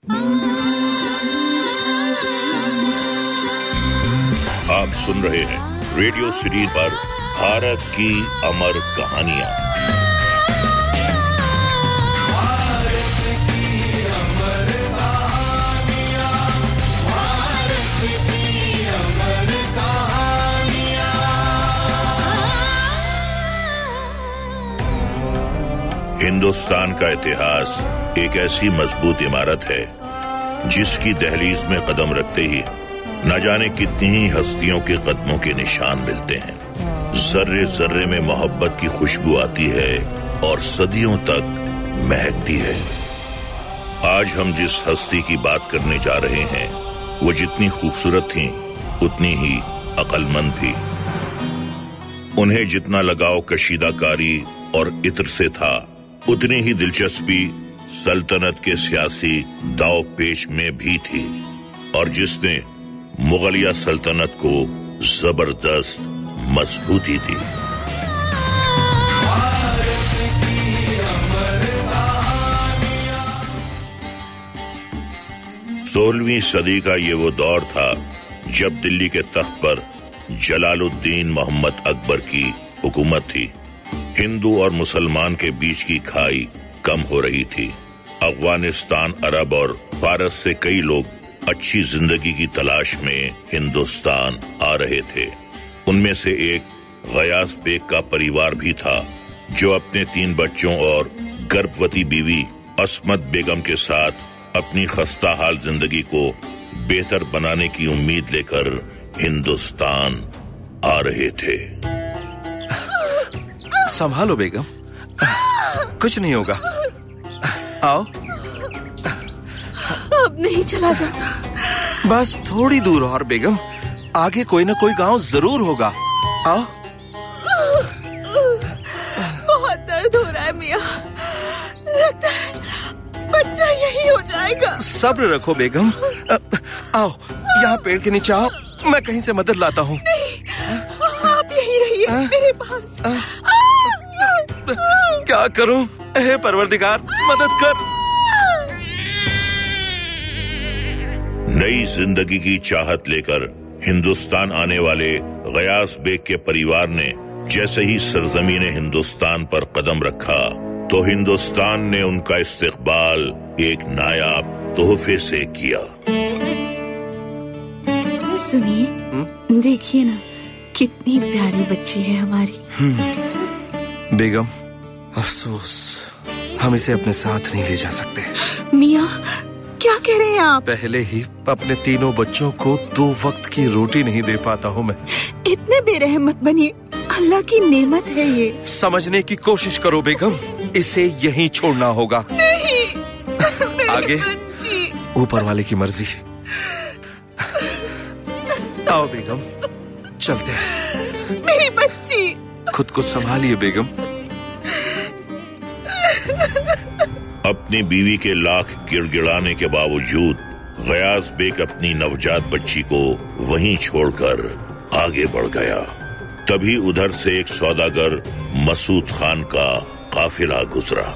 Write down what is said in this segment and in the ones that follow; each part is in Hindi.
आप सुन रहे हैं रेडियो सिटी पर भारत की अमर कहानियां। हिंदुस्तान का इतिहास एक ऐसी मजबूत इमारत है जिसकी दहलीज में कदम रखते ही न जाने कितनी ही हस्तियों के कदमों के निशान मिलते हैं। जर्रे जर्रे में मोहब्बत की खुशबू आती है और सदियों तक महकती है। आज हम जिस हस्ती की बात करने जा रहे हैं वो जितनी खूबसूरत थी उतनी ही अक्लमंद भी। उन्हें जितना लगाव कशीदाकारी और इत्र से था उतनी ही दिलचस्पी सल्तनत के सियासी दाव पेच में भी थी और जिसने मुगलिया सल्तनत को जबरदस्त मजबूती दी। 16वीं सदी का ये वो दौर था जब दिल्ली के तख्त पर जलालुद्दीन मोहम्मद अकबर की हुकूमत थी। हिंदू और मुसलमान के बीच की खाई कम हो रही थी। अफगानिस्तान, अरब और फारस से कई लोग अच्छी जिंदगी की तलाश में हिंदुस्तान आ रहे थे। उनमें से एक गयास बेग का परिवार भी था जो अपने 3 बच्चों और गर्भवती बीवी अस्मत बेगम के साथ अपनी खस्ताहाल जिंदगी को बेहतर बनाने की उम्मीद लेकर हिंदुस्तान आ रहे थे। संभालो बेगम, कुछ नहीं होगा। आओ। अब नहीं चला जाता। बस थोड़ी दूर और बेगम, आगे कोई ना कोई गांव जरूर होगा। आओ। बहुत दर्द हो रहा है मियां, लगता है बच्चा यही हो जाएगा। सब्र रखो बेगम। आओ यहाँ पेड़ के नीचे आओ, मैं कहीं से मदद लाता हूँ। नहीं, आप यहीं रहिए मेरे पास। क्या करूं? हे परवरदिगार, मदद कर। नई जिंदगी की चाहत लेकर हिंदुस्तान आने वाले गयास बेग के परिवार ने जैसे ही सरजमीन हिंदुस्तान पर कदम रखा तो हिंदुस्तान ने उनका इस्तकबाल एक नायाब तोहफे से किया। सुनिए, देखिए ना कितनी प्यारी बच्ची है हमारी। बेगम, अफसोस हम इसे अपने साथ नहीं ले जा सकते। मियां, क्या कह रहे हैं आप? पहले ही अपने 3 बच्चों को 2 वक्त की रोटी नहीं दे पाता हूँ मैं। इतने बेरहम मत बनिए, अल्लाह की नेमत है ये। समझने की कोशिश करो बेगम, इसे यहीं छोड़ना होगा। नहीं, आगे ऊपर वाले की मर्जी। आओ बेगम, चलते हैं। मेरी बच्ची। खुद को संभालिए बेगम। अपनी बीवी के लाख गिड़गिड़ाने के बावजूद गयास बेग अपनी नवजात बच्ची को वहीं छोड़कर आगे बढ़ गया। तभी उधर से एक सौदागर मसूद खान का काफिला गुजरा।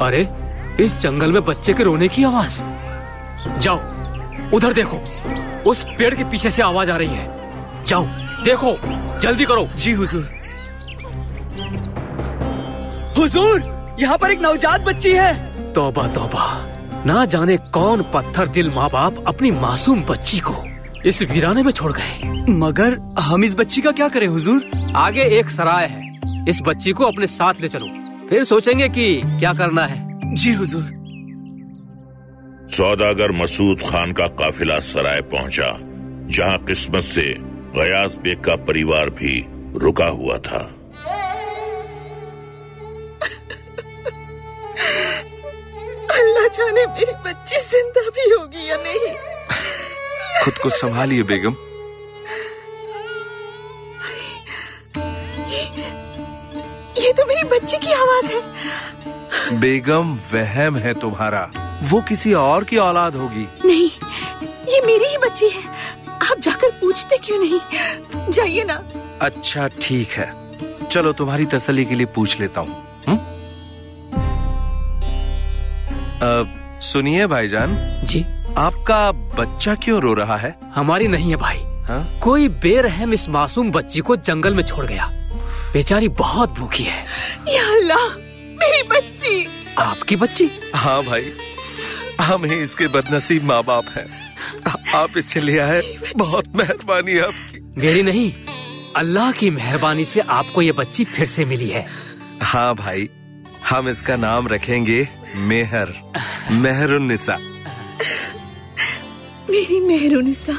अरे, इस जंगल में बच्चे के रोने की आवाज। जाओ उधर देखो, उस पेड़ के पीछे से आवाज आ रही है। जाओ देखो, जल्दी करो। जी हुजूर। हुजूर, यहाँ पर एक नवजात बच्ची है। तौबा तौबा, ना जाने कौन पत्थर दिल माँ बाप अपनी मासूम बच्ची को इस वीराने में छोड़ गए। मगर हम इस बच्ची का क्या करें हुजूर? आगे एक सराय है, इस बच्ची को अपने साथ ले चलो, फिर सोचेंगे कि क्या करना है। जी हुजूर। सौदागर मसूद खान का काफिला सराय पहुंचा, जहां किस्मत से गयास बेग का परिवार भी रुका हुआ था। अल्लाह जाने मेरी बच्ची जिंदा भी होगी या नहीं। खुद को संभालिए बेगम। ये तो मेरी बच्ची की आवाज है। बेगम, वहम है तुम्हारा, वो किसी और की औलाद होगी। नहीं, ये मेरी ही बच्ची है। आप जाकर पूछते क्यों नहीं? जाइए ना। अच्छा ठीक है, चलो तुम्हारी तसल्ली के लिए पूछ लेता हूँ। सुनिए भाईजान जी। आपका बच्चा क्यों रो रहा है? हमारी नहीं है भाई। हाँ? कोई बेरहम इस मासूम बच्ची को जंगल में छोड़ गया। बेचारी बहुत भूखी है। या अल्लाह, मेरी बच्ची। आपकी बच्ची? हाँ भाई, हम ही इसके बदनसीब माँ बाप हैं। आप इसे ले आए, बहुत मेहरबानी है आपकी। मेरी नहीं, अल्लाह की मेहरबानी से आपको ये बच्ची फिर से मिली है। हाँ भाई, हम इसका नाम रखेंगे मेहर, मेहरुन्निसा। मेरी मेहरुन्निसा।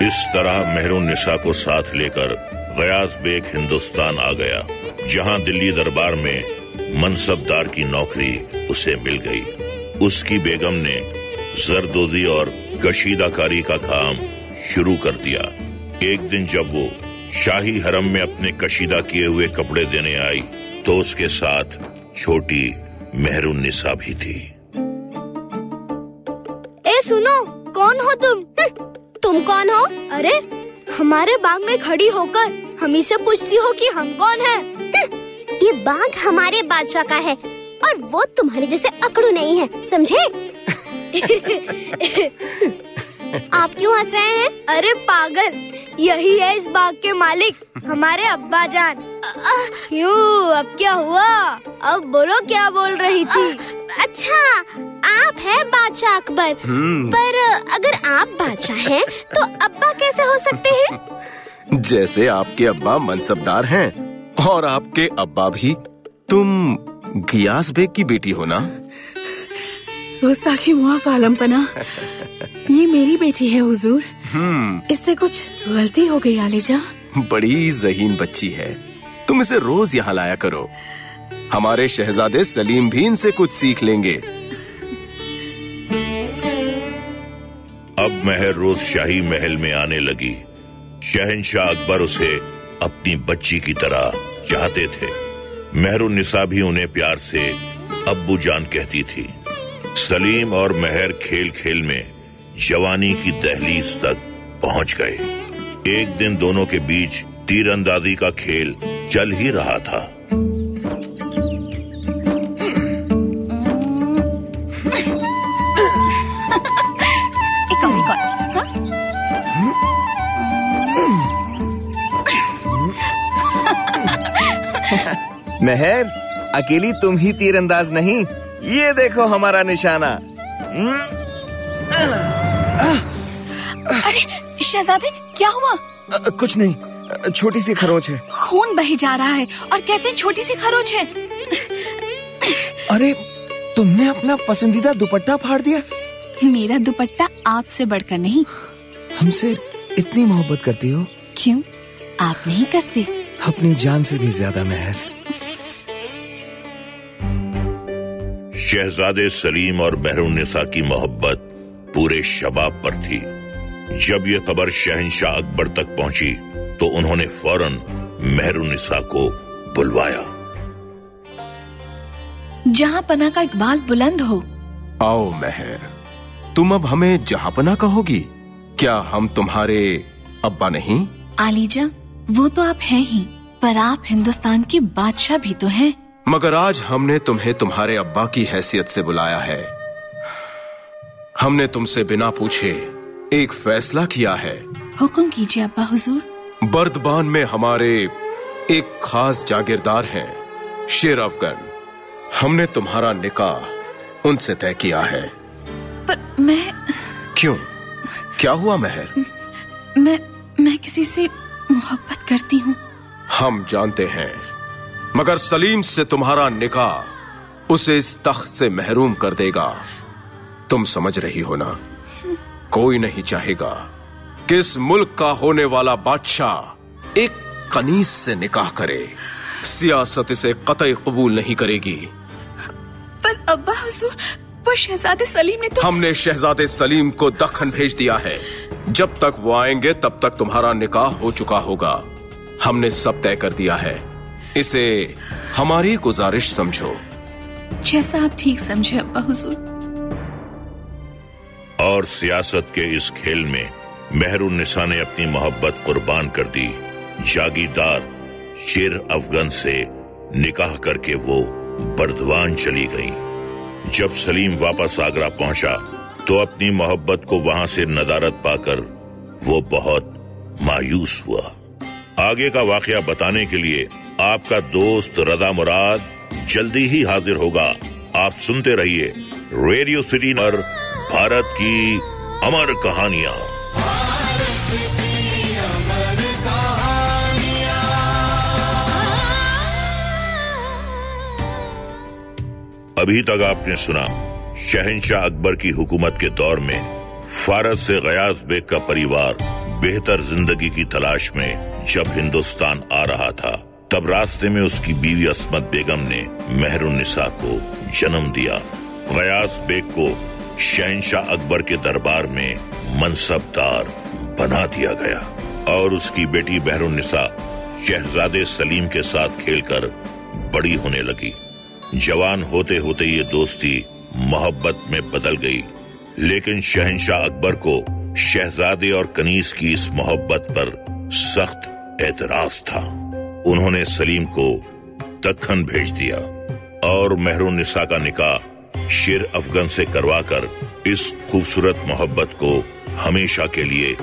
इस तरह मेहरुन्निसा को साथ लेकर गयास बेग हिंदुस्तान आ गया, जहां दिल्ली दरबार में मनसबदार की नौकरी उसे मिल गई। उसकी बेगम ने जरदोजी और कशीदाकारी का काम शुरू कर दिया। एक दिन जब वो शाही हरम में अपने कशीदा किए हुए कपड़े देने आई तो उसके साथ छोटी मेहरुन्निसा भी थी। ए सुनो, कौन हो तुम? तुम कौन हो? अरे हमारे बाग में खड़ी होकर हम ही से पूछती हो कि हम कौन हैं? ये बाग हमारे बादशाह का है और वो तुम्हारे जैसे अकड़ू नहीं है, समझे? आप क्यों हंस रहे हैं? अरे पागल, यही है इस बाग के मालिक, हमारे अब्बा जान। क्यों, अब क्या हुआ? अब बोलो, क्या बोल रही थी? अच्छा, आप हैं बादशाह अकबर। पर अगर आप बादशाह हैं तो अब्बा कैसे हो सकते हैं? जैसे आपके अब्बा मनसबदार हैं और आपके अब्बा भी। तुम गियास बेग की बेटी हो ना? गुस्ताखी मुआफ आलमपना, ये मेरी बेटी है हुजूर। इससे कुछ गलती हो गई आलिजा। बड़ी ज़हीन बच्ची है, तुम इसे रोज यहाँ लाया करो। हमारे शहजादे सलीम भी इनसे कुछ सीख लेंगे। अब महर रोज शाही महल में आने लगी। शहंशाह अकबर उसे अपनी बच्ची की तरह चाहते थे। मेहरुन्निसा भी उन्हें प्यार से अब्बू जान कहती थी। सलीम और महर खेल खेल में जवानी की दहलीज तक पहुंच गए। एक दिन दोनों के बीच तीरंदाजी का खेल चल ही रहा था। महर, अकेली तुम ही तीरंदाज नहीं, ये देखो हमारा निशाना। अरे शहजादे, क्या हुआ? कुछ नहीं, छोटी सी खरोच है। खून बही जा रहा है और कहते हैं छोटी सी खरोच है। अरे तुमने अपना पसंदीदा दुपट्टा फाड़ दिया। मेरा दुपट्टा आपसे बढ़कर नहीं। हमसे इतनी मोहब्बत करती हो? क्यों, आप नहीं करते? अपनी जान से भी ज्यादा महर। शहजादे सलीम और मेहरुन्निसा की मोहब्बत पूरे शबाब पर थी। जब ये खबर शहंशाह अकबर तक पहुंची तो उन्होंने फौरन मेहरुन्निसा को बुलवाया। जहां पना का इकबाल बुलंद हो। आओ महर, तुम अब हमें जहांपना कहोगी? क्या हम तुम्हारे अब्बा नहीं? आलीजा, वो तो आप हैं ही, पर आप हिंदुस्तान की बादशाह भी तो हैं। मगर आज हमने तुम्हें तुम्हारे अब्बा की हैसियत से बुलाया है। हमने तुमसे बिना पूछे एक फैसला किया है। हुक्म कीजिए अब्बा हुजूर। बर्दबान में हमारे एक खास जागीरदार हैं, शेर अफगन। हमने तुम्हारा निकाह उनसे तय किया है। पर मैं... क्यों, क्या हुआ महर? मैं किसी से मोहब्बत करती हूँ। हम जानते हैं, मगर सलीम से तुम्हारा निकाह उसे इस तख्त से महरूम कर देगा। तुम समझ रही हो ना? कोई नहीं चाहेगा कि इस मुल्क का होने वाला बादशाह एक कनीज से निकाह करे। सियासत इसे कतई कबूल नहीं करेगी। पर अब्बा हुजूर, पर शहजादे सलीम ने तो... हमने शहजादे सलीम को दक्खन भेज दिया है। जब तक वो आएंगे तब तक तुम्हारा निकाह हो चुका होगा। हमने सब तय कर दिया है। इसे हमारी गुजारिश समझो। जैसा आप ठीक समझे अब्बा हुजूर। और सियासत के इस खेल में मेहरुन्निसा ने अपनी मोहब्बत कुर्बान कर दी। जागीरदार शेर अफगन से निकाह करके वो बर्दवान चली गईं। जब सलीम वापस आगरा पहुंचा तो अपनी मोहब्बत को वहां से नदारद पाकर वो बहुत मायूस हुआ। आगे का वाकया बताने के लिए आपका दोस्त रदा मुराद जल्दी ही हाजिर होगा। आप सुनते रहिए रेडियो सिटी पर भारत की अमर कहानियां। अभी तक आपने सुना शहंशाह अकबर की हुकूमत के दौर में फारस से गयास बेग का परिवार बेहतर जिंदगी की तलाश में जब हिंदुस्तान आ रहा था, तब रास्ते में उसकी बीवी अस्मत बेगम ने मेहरुन्निसा को जन्म दिया। गयास बेग को शहंशाह अकबर के दरबार में मनसबदार बना दिया गया और उसकी बेटी मेहरुन्निसा शहजादे सलीम के साथ खेलकर बड़ी होने लगी। जवान होते होते ये दोस्ती मोहब्बत में बदल गई, लेकिन शहंशाह अकबर को शहजादे और कनीज की इस मोहब्बत पर सख्त एतराज था। उन्होंने सलीम को दक्खन भेज दिया और मेहरुन्निसा का निकाह शेर अफगन से करवाकर इस खूबसूरत मोहब्बत को हमेशा के लिए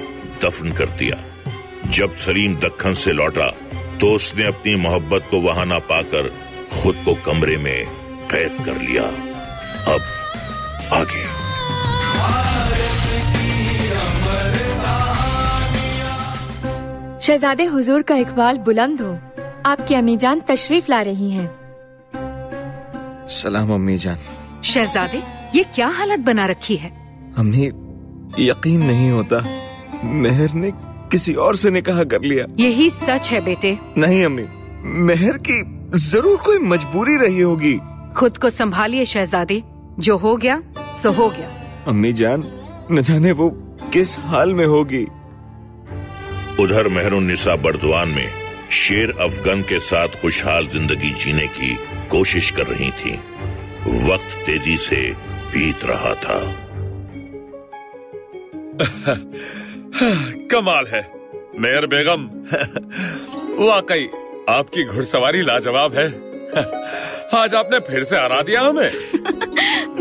दफन कर दिया। जब सलीम दक्खन से लौटा तो उसने अपनी मोहब्बत को वहां ना पाकर खुद को कमरे में कैद कर लिया। अब आगे। शहजादे हुजूर का इकबाल बुलंद हो। आपकी अम्मी जान तशरीफ ला रही हैं। सलाम अम्मी जान। शहजादे, ये क्या हालत बना रखी है? अम्मी, यकीन नहीं होता, मेहर ने किसी और से निकाह कर लिया। यही सच है बेटे। नहीं अम्मी, मेहर की जरूर कोई मजबूरी रही होगी। खुद को संभालिए शहजादे, जो हो गया सो हो गया। अम्मी जान, न जाने वो किस हाल में होगी। उधर मेहरुन्निसा बर्दवान में शेर अफगन के साथ खुशहाल जिंदगी जीने की कोशिश कर रही थी। वक्त तेजी से बीत रहा था। कमाल है मेहर बेगम, वाकई आपकी घुड़सवारी लाजवाब है। आज आपने फिर से हरा दिया हमें।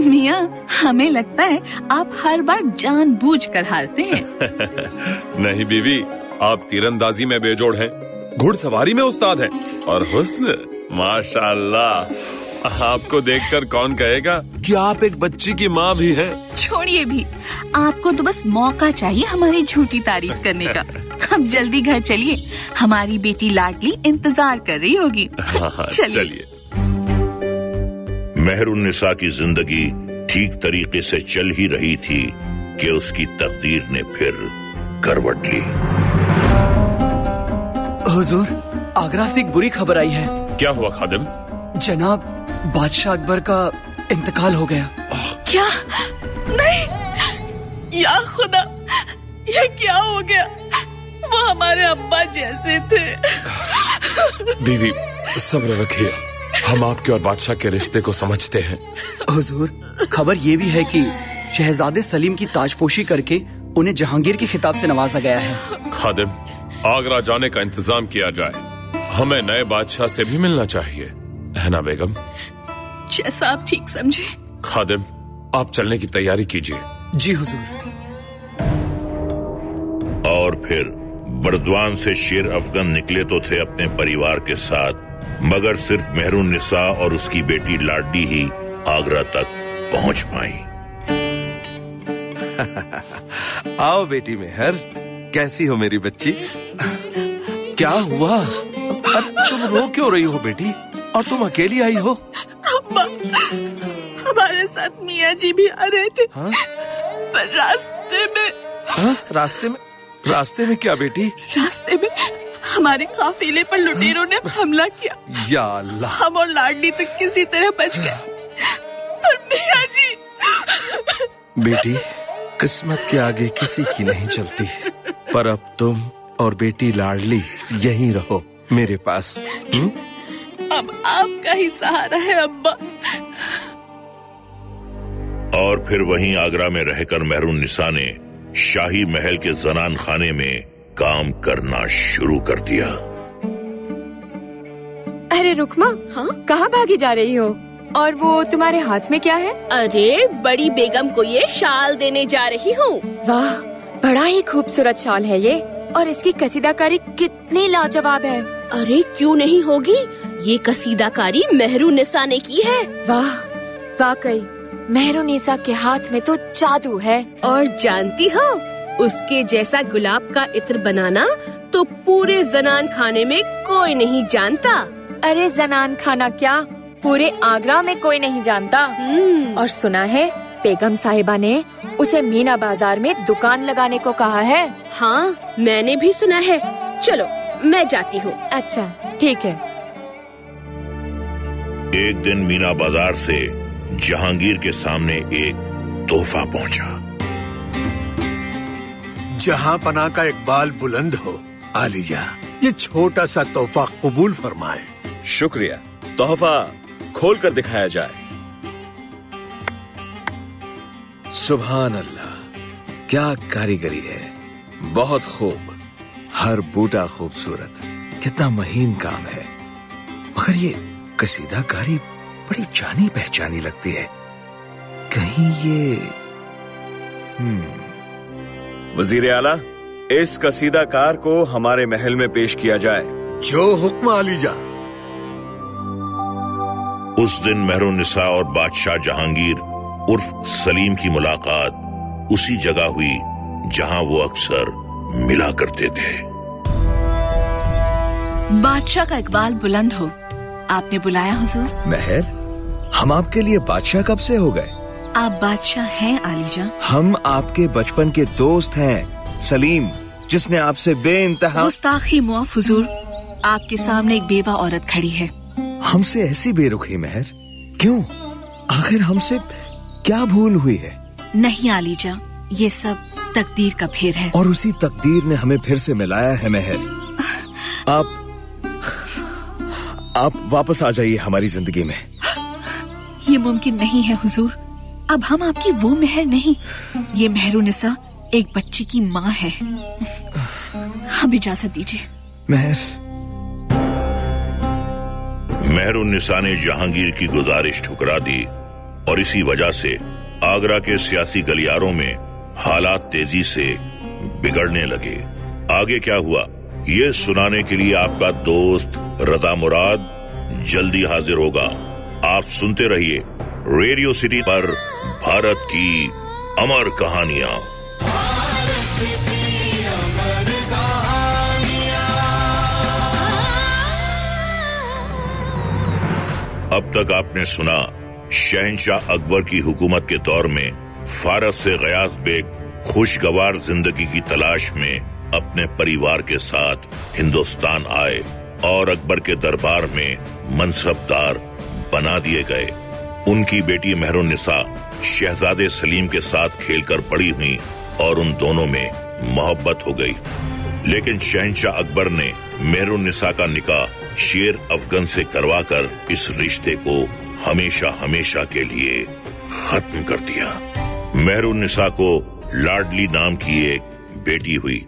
मियाँ, हमें लगता है आप हर बार जानबूझकर हारते हैं। नहीं बीवी, आप तीरंदाजी में बेजोड़ हैं, घुड़सवारी में उस्ताद हैं और हुस्न माशाअल्लाह। आपको देखकर कौन कहेगा कि आप एक बच्ची की माँ भी हैं। छोड़िए भी, आपको तो बस मौका चाहिए हमारी झूठी तारीफ करने का। अब जल्दी घर चलिए, हमारी बेटी लाडली इंतजार कर रही होगी। चलिए। मेहरुन्निसा की जिंदगी ठीक तरीके से चल ही रही थी कि उसकी तकदीर ने फिर करवट ली। हुजूर, आगरा से एक बुरी खबर आई है। क्या हुआ खादिम? जनाब, बादशाह अकबर का इंतकाल हो गया। क्या? नहीं, या खुदा, ये क्या हो गया? वो हमारे अब्बा जैसे थे। बीवी, सब्र रखिए, हम आपके और बादशाह के रिश्ते को समझते हैं। हुजूर, खबर ये भी है कि शहजादे सलीम की ताजपोशी करके उन्हें जहांगीर के खिताब से नवाजा गया है। खादिम, आगरा जाने का इंतजाम किया जाए। हमें नए बादशाह से भी मिलना चाहिए, है ना बेगम? जैसा आप ठीक समझे। खादिम, आप चलने की तैयारी कीजिए। जी हुजूर। और फिर बर्दवान से शेर अफगन निकले तो थे अपने परिवार के साथ, मगर सिर्फ मेहरुन्निसा और उसकी बेटी लाडली ही आगरा तक पहुंच पाई। आओ बेटी मेहर, कैसी हो मेरी बच्ची? क्या हुआ? तुम रो क्यों रही हो बेटी? और तुम अकेली आई हो? अब्बा, हमारे साथ मियाँ जी भी आ रहे थे। हाँ? पर रास्ते में। हाँ? रास्ते में क्या बेटी? रास्ते में हमारे काफिले पर लुटेरों ने हमला किया। या अल्लाह। हम और लाडली तक किसी तरह बच गए, पर मियाँ जी। बेटी, किस्मत के आगे किसी की नहीं चलती, पर अब तुम और बेटी लाडली यहीं रहो मेरे पास। अब आपका ही सहारा है अब्बा। और फिर वहीं आगरा में रहकर मेहरुन्निसा ने शाही महल के जनान खाने में काम करना शुरू कर दिया। अरे रुकमा, हाँ? कहाँ भागी जा रही हो? और वो तुम्हारे हाथ में क्या है? अरे बड़ी बेगम को ये शाल देने जा रही हूँ। वाह, बड़ा ही खूबसूरत शाल है ये, और इसकी कसीदाकारी कितनी लाजवाब है। अरे क्यों नहीं होगी, ये कसीदाकारी मेहरुन्निसा ने की है। वाह, वाकई मेहरुन्निसा के हाथ में तो जादू है। और जानती हो, उसके जैसा गुलाब का इत्र बनाना तो पूरे जनान खाने में कोई नहीं जानता। अरे जनान खाना क्या, पूरे आगरा में कोई नहीं जानता। और सुना है बेगम साहिबा ने उसे मीना बाजार में दुकान लगाने को कहा है। हाँ, मैंने भी सुना है। चलो मैं जाती हूँ। अच्छा ठीक है। एक दिन मीना बाजार से जहांगीर के सामने एक तोहफा पहुंचा। जहां पना का इकबाल बुलंद हो, आलिजा ये छोटा सा तोहफा कबूल फरमाए। शुक्रिया। तोहफा खोल कर दिखाया जाए। सुभान अल्लाह, क्या कारीगरी है, बहुत खूब। हर बूटा खूबसूरत, कितना महीन काम है। मगर ये कसीदाकारी बड़ी जानी पहचानी लगती है। कहीं ये वजीर आला, इस कसीदाकार को हमारे महल में पेश किया जाए। जो हुक्म आलिजा। उस दिन मेहरुन्निसा और बादशाह जहांगीर उर्फ सलीम की मुलाकात उसी जगह हुई जहां वो अक्सर मिला करते थे। बादशाह का इकबाल बुलंद हो। आपने बुलाया हुजूर? महर, हम आपके लिए बादशाह कब से हो गए? आप बादशाह हैं आलिजा। हम आपके बचपन के दोस्त हैं, सलीम, जिसने आपसे बेइंतहा गुस्ताखी मुआफ हुजूर। आपके सामने एक बेवा औरत खड़ी है। हमसे ऐसी बेरुखी महर, क्यों? आखिर हमसे क्या भूल हुई है? नहीं आलिजा, ये सब तकदीर का फेर है। और उसी तकदीर ने हमें फिर से मिलाया है महर। आप वापस आ जाइए हमारी जिंदगी में। ये मुमकिन नहीं है हुजूर। अब हम आपकी वो महर नहीं, ये मेहरुन्निसा एक बच्चे की माँ है। हम इजाजत दीजिए। महर। मेहरुन्निसा ने जहांगीर की गुजारिश ठुकरा दी और इसी वजह से आगरा के सियासी गलियारों में हालात तेजी से बिगड़ने लगे। आगे क्या हुआ, ये सुनाने के लिए आपका दोस्त रजा मुराद जल्दी हाजिर होगा। आप सुनते रहिए रेडियो सिटी पर भारत की अमर कहानियां। अब तक आपने सुना शहंशाह अकबर की हुकूमत के दौर में फारस से गयास बेग खुशगवार जिंदगी की तलाश में अपने परिवार के साथ हिंदुस्तान आए और अकबर के दरबार में मनसबदार बना दिए गए। उनकी बेटी मेहरुन्निसा शहजादे सलीम के साथ खेलकर बड़ी हुई और उन दोनों में मोहब्बत हो गई। लेकिन शहंशाह अकबर ने मेहरुन्निसा का निकाह शेर अफगन से करवाकर इस रिश्ते को हमेशा हमेशा के लिए खत्म कर दिया। मेहरुन्निसा को लाडली नाम की एक बेटी हुई।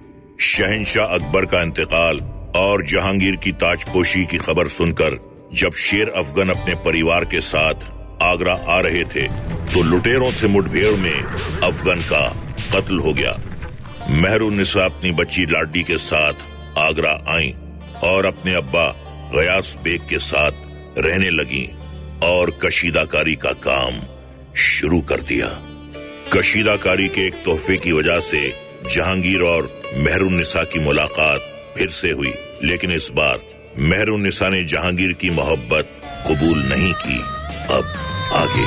शहंशाह अकबर का इंतकाल और जहांगीर की ताजपोशी की खबर सुनकर जब शेर अफगन अपने परिवार के साथ आगरा आ रहे थे तो लुटेरों से मुठभेड़ में अफगन का कत्ल हो गया। मेहरुन्निसा अपनी बच्ची लाडली के साथ आगरा आईं और अपने अब्बा गयास बेग के साथ रहने लगी और कशीदाकारी का काम शुरू कर दिया। कशीदाकारी के एक तोहफे की वजह से जहांगीर और मेहरुन्निसा की मुलाकात फिर से हुई, लेकिन इस बार मेहरुन्निसा ने जहांगीर की मोहब्बत कबूल नहीं की। अब आगे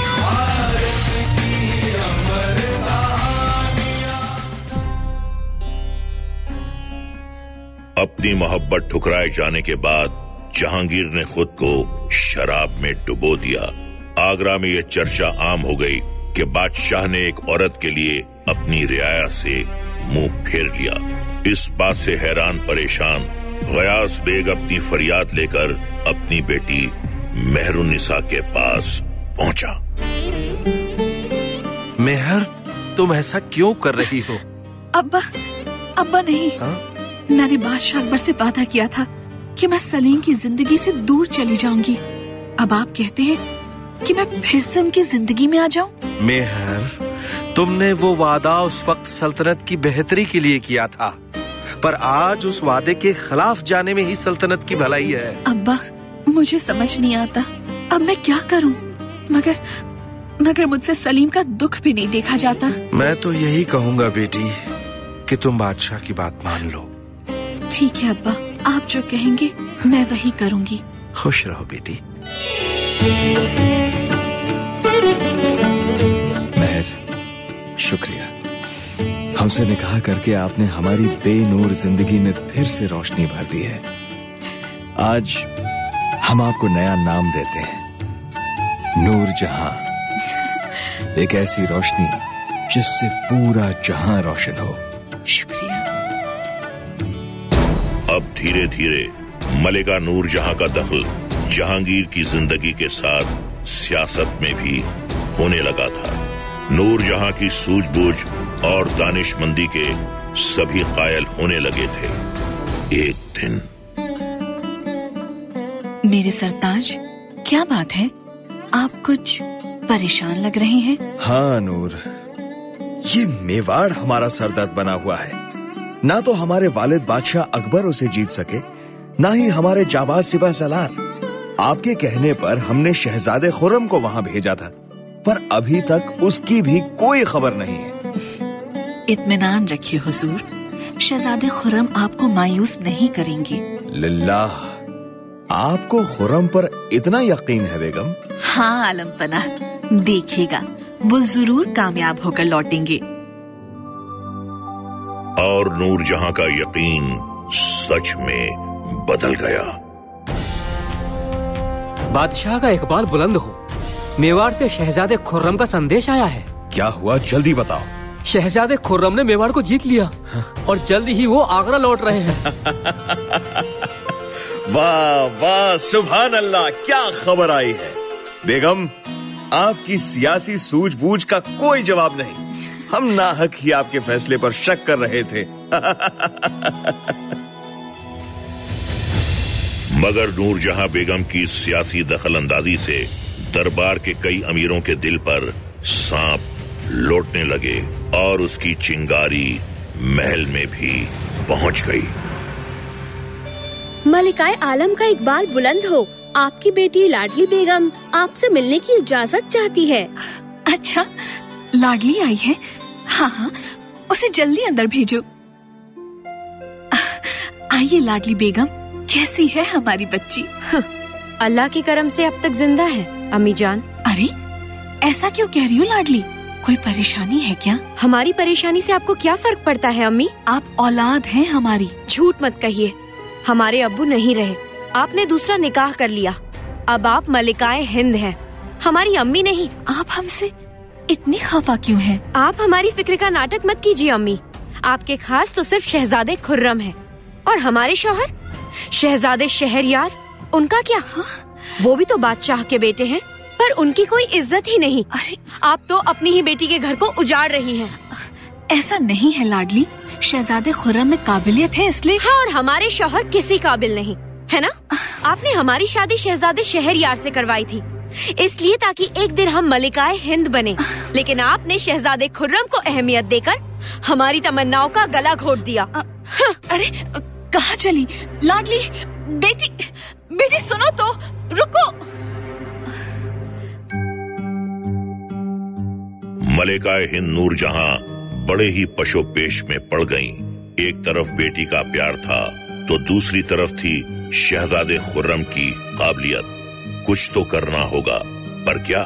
अपनी मोहब्बत ठुकराए जाने के बाद जहांगीर ने खुद को शराब में डुबो दिया। आगरा में यह चर्चा आम हो गई कि बादशाह ने एक औरत के लिए अपनी रियाया से मुंह फेर लिया। इस बात से हैरान परेशान गयास बेग अपनी फरियाद लेकर अपनी बेटी मेहरुन्निसा के पास पहुंचा। मेहर, तुम ऐसा क्यों कर रही हो? अब्बा नहीं, मैंने बादशाह अकबर से वादा किया था कि मैं सलीम की जिंदगी से दूर चली जाऊंगी। अब आप कहते हैं कि मैं फिर से उनकी जिंदगी में आ जाऊं? मेहर, तुमने वो वादा उस वक्त सल्तनत की बेहतरी के लिए किया था, पर आज उस वादे के खिलाफ जाने में ही सल्तनत की भलाई है। अब्बा, मुझे समझ नहीं आता अब मैं क्या करूं। मगर मुझसे सलीम का दुख भी नहीं देखा जाता। मैं तो यही कहूंगा बेटी कि तुम बादशाह की बात मान लो। ठीक है अब्बा, आप जो कहेंगे मैं वही करूंगी। खुश रहो बेटी। मेहर, शुक्रिया। हमसे निकाह करके आपने हमारी बेनूर जिंदगी में फिर से रोशनी भर दी है। आज हम आपको नया नाम देते हैं, नूर जहां। एक ऐसी रोशनी जिससे पूरा जहां रोशन हो। शुक्रिया। अब धीरे धीरे मलिका नूर जहां का दखल जहांगीर की जिंदगी के साथ सियासत में भी होने लगा था। नूर जहां की सूझबूझ और दानिशमंदी के सभी कायल होने लगे थे। एक दिन मेरे सरताज, क्या बात है? आप कुछ परेशान लग रहे हैं। हाँ नूर, ये मेवाड़ हमारा सरदर्द बना हुआ है। ना तो हमारे वालिद बादशाह अकबर उसे जीत सके, ना ही हमारे जाबाज सिपह सलार। आपके कहने पर हमने शहजादे खुर्रम को वहां भेजा था, पर अभी तक उसकी भी कोई खबर नहीं है। इत्मीनान रखिए हुजूर, शहजादे खुर्रम आपको मायूस नहीं करेंगे। लिल्लाह, आपको खुर्रम पर इतना यकीन है बेगम? हाँ आलम पनाह, देखिएगा वो जरूर कामयाब होकर लौटेंगे। और नूर जहां का यकीन सच में बदल गया। बादशाह का इकबाल बुलंद हो। मेवाड़ से शहजादे खुर्रम का संदेश आया है। क्या हुआ, जल्दी बताओ। शहजादे खुर्रम ने मेवाड़ को जीत लिया और जल्द ही वो आगरा लौट रहे हैं। वाह वाह, सुभान अल्लाह, क्या खबर आई है। बेगम, आपकी सियासी सूझबूझ का कोई जवाब नहीं। हम नाहक ही आपके फैसले पर शक कर रहे थे। मगर नूरजहां बेगम की सियासी दखलंदाजी से दरबार के कई अमीरों के दिल पर सांप लौटने लगे और उसकी चिंगारी महल में भी पहुंच गई। मलिकाए आलम का इकबाल बुलंद हो। आपकी बेटी लाडली बेगम आपसे मिलने की इजाजत चाहती है। अच्छा, लाडली आई है? हाँ हाँ, उसे जल्दी अंदर भेजो। आइए लाडली बेगम, कैसी है हमारी बच्ची? अल्लाह के करम से अब तक जिंदा है अम्मी जान। अरे, ऐसा क्यों कह रही हो लाडली? कोई परेशानी है क्या? हमारी परेशानी से आपको क्या फर्क पड़ता है अम्मी? आप औलाद हैं हमारी। झूठ मत कहिए, हमारे अब्बू नहीं रहे, आपने दूसरा निकाह कर लिया। अब आप मलिकाए हिंद हैं, हमारी अम्मी नहीं। आप हमसे इतनी खफा क्यों हैं? आप हमारी फिक्र का नाटक मत कीजिए अम्मी। आपके खास तो सिर्फ शहजादे खुर्रम हैं और हमारे शौहर शहजादे शहरयार, उनका क्या? वो भी तो बादशाह के बेटे हैं, पर उनकी कोई इज्जत ही नहीं। अरे, आप तो अपनी ही बेटी के घर को उजाड़ रही हैं। ऐसा नहीं है लाडली, शहजादे खुर्रम में काबिलियत है इसलिए। हाँ, और हमारे शौहर किसी काबिल नहीं है ना। आपने हमारी शादी शहजादे शहरयार से करवाई थी, इसलिए ताकि एक दिन हम मलिकाए हिंद बने, लेकिन आपने शहजादे खुर्रम को अहमियत देकर हमारी तमन्नाओं का गला घोट दिया। अरे कहाँ चली लाडली? बेटी सुनो तो, रुको। मलिकाए हिंद नूरजहां बड़े ही पशोपेश में पड़ गईं। एक तरफ बेटी का प्यार था तो दूसरी तरफ थी शहजादे खुर्रम की काबिलियत। कुछ तो करना होगा, पर क्या?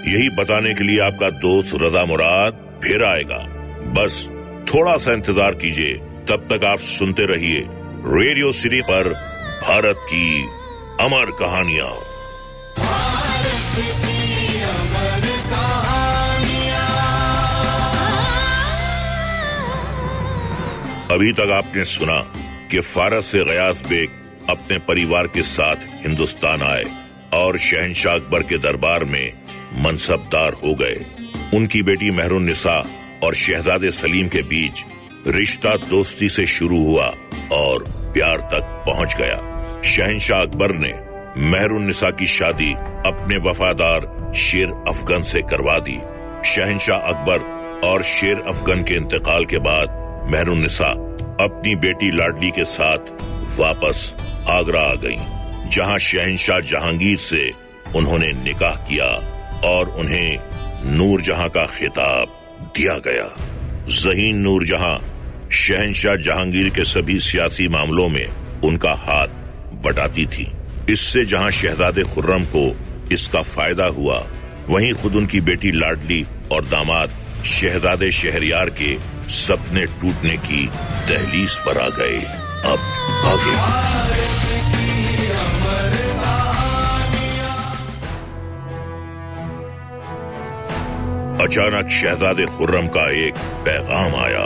यही बताने के लिए आपका दोस्त रजा मुराद फिर आएगा। बस थोड़ा सा इंतजार कीजिए। तब तक आप सुनते रहिए रेडियो सिटी पर भारत की अमर कहानियां। अभी तक आपने सुना कि फारस से गयास बेग अपने परिवार के साथ हिंदुस्तान आए और शहंशाह अकबर के दरबार में मनसबदार हो गए। उनकी बेटी मेहरुन्निसा और शहजादे सलीम के बीच रिश्ता दोस्ती से शुरू हुआ और प्यार तक पहुंच गया। शहंशाह अकबर ने मेहरुन्निसा की शादी अपने वफादार शेर अफगन से करवा दी। शहंशाह अकबर और शेर अफगन के इंतकाल के बाद मेहरुन्निसा अपनी बेटी लाडली के साथ वापस आगरा आ गईं, जहां शहंशाह जहांगीर से उन्होंने निकाह किया और उन्हें नूरजहां का खिताब दिया गया। ज़हीन नूरजहां शहंशाह जहांगीर के सभी सियासी मामलों में उनका हाथ बटाती थी। इससे जहां शहजादे खुर्रम को इसका फायदा हुआ, वहीं खुद उनकी बेटी लाडली और दामाद शहजादे शहरयार के सपने टूटने की दहलीज पर आ गए। अब आगे अचानक शहजादे खुर्रम का एक पैगाम आया।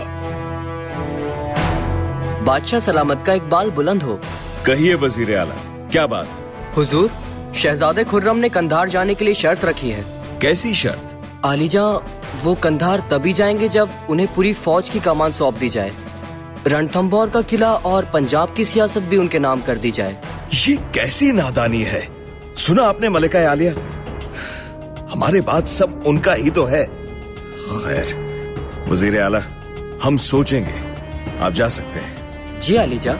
बादशाह सलामत का इकबाल बुलंद हो। कहिए वजीर आला, क्या बात? हुजूर, शहजादे खुर्रम ने कंधार जाने के लिए शर्त रखी है। कैसी शर्त? आलीजा, वो कंधार तभी जाएंगे जब उन्हें पूरी फौज की कमान सौंप दी जाए, रणथंभौर का किला और पंजाब की सियासत भी उनके नाम कर दी जाए। ये कैसी नादानी है? सुना आपने मलिका आलिया? हमारे बाद सब उनका ही तो है। खैर वजीर आला, हम सोचेंगे, आप जा सकते हैं। जी आलीजा।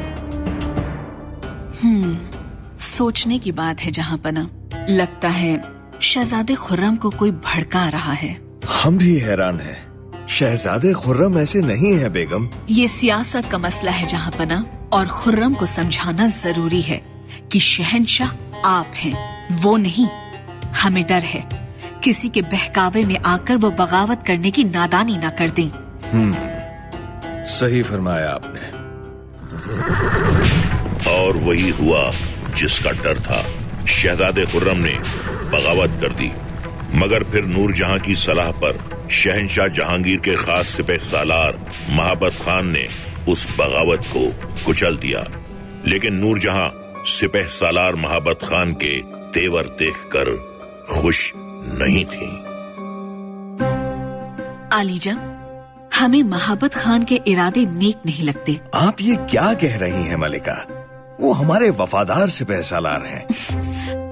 सोचने की बात है जहांपना। लगता है शहजादे खुर्रम को कोई भड़का रहा है। हम भी हैरान हैं। शहजादे खुर्रम ऐसे नहीं है बेगम। ये सियासत का मसला है जहांपना, और खुर्रम को समझाना जरूरी है कि शहंशाह आप हैं, वो नहीं। हमें डर है किसी के बहकावे में आकर वो बगावत करने की नादानी ना कर दें। सही फरमाया आपने। और वही हुआ जिसका डर था। शहजादे खुर्रम ने बगावत कर दी, मगर फिर नूरजहां की सलाह पर शहंशाह जहांगीर के खास सिपह सालार महाबत खान ने उस बगावत को कुचल दिया। लेकिन नूरजहां सिपह सालार महाबत खान के तेवर देखकर खुश नहीं थी। आलीजा, हमें महाबत खान के इरादे नेक नहीं लगते। आप ये क्या कह रही हैं मलिका? वो हमारे वफादार सिपह सालार हैं।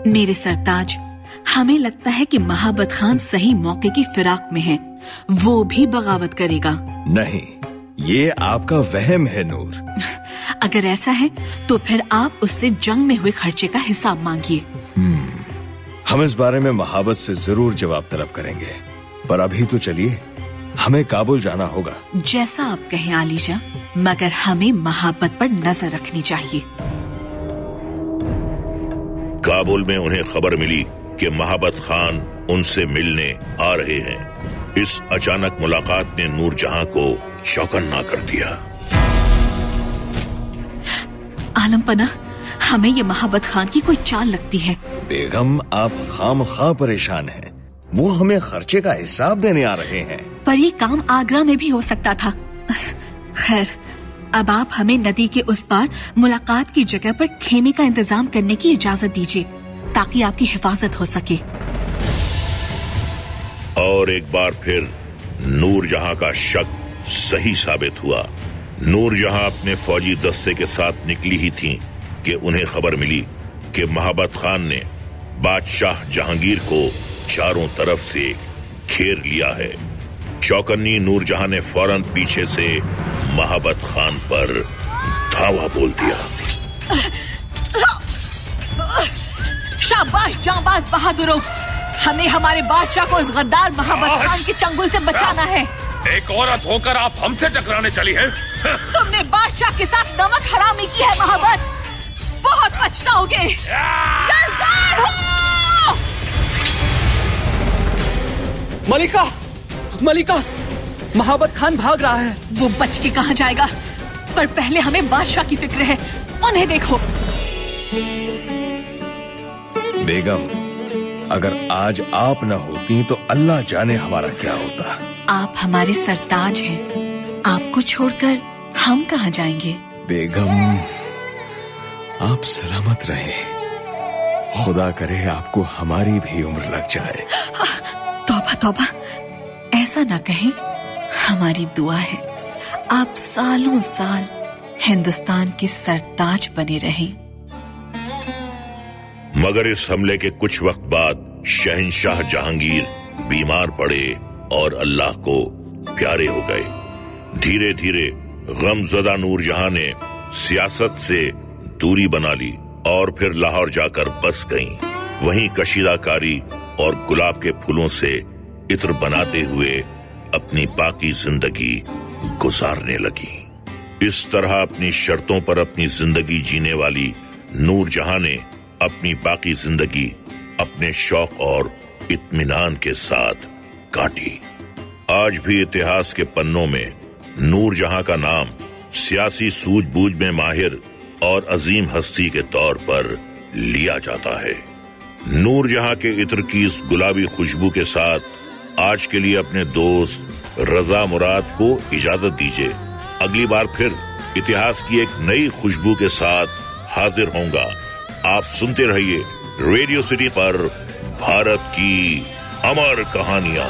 मेरे सरताज, हमें लगता है कि महाबत खान सही मौके की फिराक में है, वो भी बगावत करेगा। नहीं, ये आपका वहम है नूर। अगर ऐसा है तो फिर आप उससे जंग में हुए खर्चे का हिसाब मांगिए। हम इस बारे में महाबत से जरूर जवाब तलब करेंगे, पर अभी तो चलिए, हमें काबुल जाना होगा। जैसा आप कहें आलीजा, मगर हमें महाबत पर नजर रखनी चाहिए। काबुल में उन्हें खबर मिली कि महाबत खान उनसे मिलने आ रहे हैं। इस अचानक मुलाकात ने नूरजहां को चौकन्ना कर दिया। आलमपना, हमें ये महाबत खान की कोई चाल लगती है। बेगम, आप खामखा परेशान हैं। वो हमें खर्चे का हिसाब देने आ रहे हैं। पर ये काम आगरा में भी हो सकता था। खैर, अब आप हमें नदी के उस पार मुलाकात की जगह पर खेमे का इंतजाम करने की इजाजत दीजिए, ताकि आपकी हिफाजत हो सके। और एक बार फिर नूरजहां का शक सही साबित हुआ। नूरजहां अपने फौजी दस्ते के साथ निकली ही थीं कि उन्हें खबर मिली कि महाबत खान ने बादशाह जहांगीर को चारों तरफ से घेर लिया है। चौकन्नी नूरजहां ने फौरन पीछे से महाबत खान पर धावा बोल दिया। शाबाश जांबाज बहादुरों, हमें हमारे बादशाह को उस गद्दार महाबत खान के चंगुल से बचाना है। एक औरत होकर आप हमसे टकराने चली हैं? तुमने बादशाह के साथ नमक हरामी की है महाबत, बहुत पछताओगे। दिलदार हो! मलिका, मलिका, महाबत खान भाग रहा है। वो बच के कहाँ जाएगा? पर पहले हमें बादशाह की फिक्र है, उन्हें देखो। बेगम, अगर आज आप न होती तो अल्लाह जाने हमारा क्या होता। आप हमारे सरताज हैं, आपको छोड़कर हम कहाँ जाएंगे? बेगम, आप सलामत रहे। खुदा करे आपको हमारी भी उम्र लग जाए। तौबा तौबा, ऐसा ना कहें। हमारी दुआ है आप सालों साल हिंदुस्तान के सरताज बने रहें। मगर इस हमले के कुछ वक्त बाद शहंशाह जहांगीर बीमार पड़े और अल्लाह को प्यारे हो गए। धीरे धीरे गमज़दा नूरजहां ने सियासत से दूरी बना ली और फिर लाहौर जाकर बस गईं। वहीं कशीदाकारी और गुलाब के फूलों से इत्र बनाते हुए अपनी बाकी जिंदगी गुजारने लगी। इस तरह अपनी शर्तों पर अपनी जिंदगी जीने वाली नूरजहां ने अपनी बाकी जिंदगी अपने शौक और इत्मीनान के साथ काटी। आज भी इतिहास के पन्नों में नूरजहां का नाम सियासी सूझबूझ में माहिर और अजीम हस्ती के तौर पर लिया जाता है। नूरजहां के इत्र की इस गुलाबी खुशबू के साथ आज के लिए अपने दोस्त रजा मुराद को इजाजत दीजिए। अगली बार फिर इतिहास की एक नई खुशबू के साथ हाजिर होऊंगा। आप सुनते रहिए रेडियो सिटी पर भारत की अमर कहानियां।